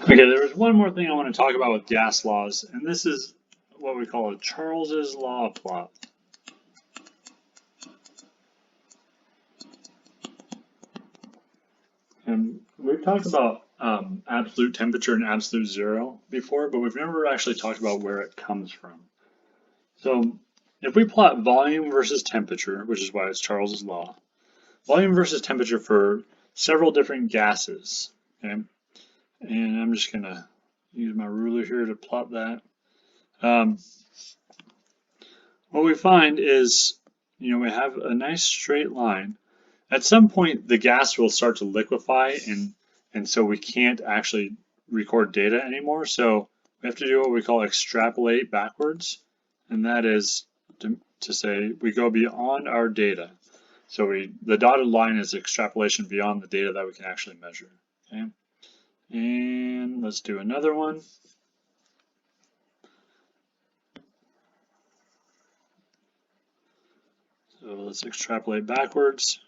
Okay, there's one more thing I want to talk about with gas laws, and this is what we call a Charles's law plot. And we've talked about absolute temperature and absolute zero before, but we've never actually talked about where it comes from. So if we plot volume versus temperature, which is why it's Charles's law, volume versus temperature for several different gases, okay? And I'm just gonna use my ruler here to plot that. What we find is, we have a nice straight line. At some point, the gas will start to liquefy, and so we can't actually record data anymore. So we have to do what we call extrapolate backwards, and that is to say we go beyond our data. So the dotted line is extrapolation beyond the data that we can actually measure. Okay, and let's do another one. So let's extrapolate backwards.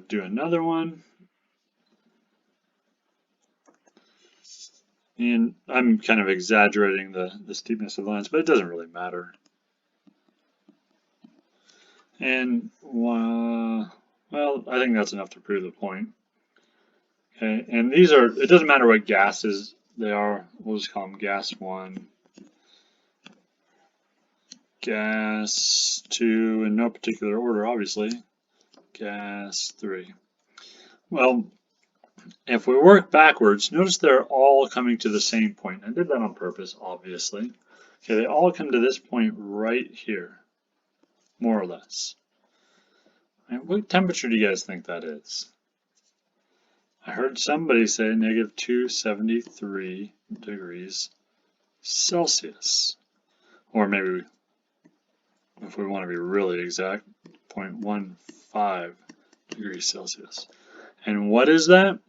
Do another one. And I'm kind of exaggerating the steepness of the lines, but it doesn't really matter. And, well, I think that's enough to prove the point. Okay, and these are, it doesn't matter what gases they are, we'll just call them gas 1, gas 2, in no particular order, obviously, gas 3. Well, if we work backwards, notice they're all coming to the same point. I did that on purpose, obviously. Okay, they all come to this point right here, more or less. And what temperature do you guys think that is? I heard somebody say negative 273 degrees Celsius. Or maybe, if we want to be really exact, 0.15 degrees Celsius. And what is that?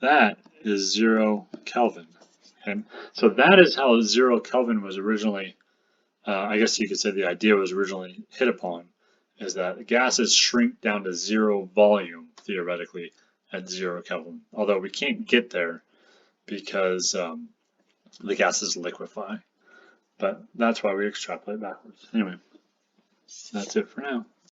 That is 0 Kelvin. Okay? So that is how 0 Kelvin was originally, I guess you could say the idea was originally hit upon, is that the gases shrink down to 0 volume, theoretically, at 0 Kelvin. Although we can't get there because the gases liquefy. But that's why we extrapolate backwards. Anyway, that's it for now.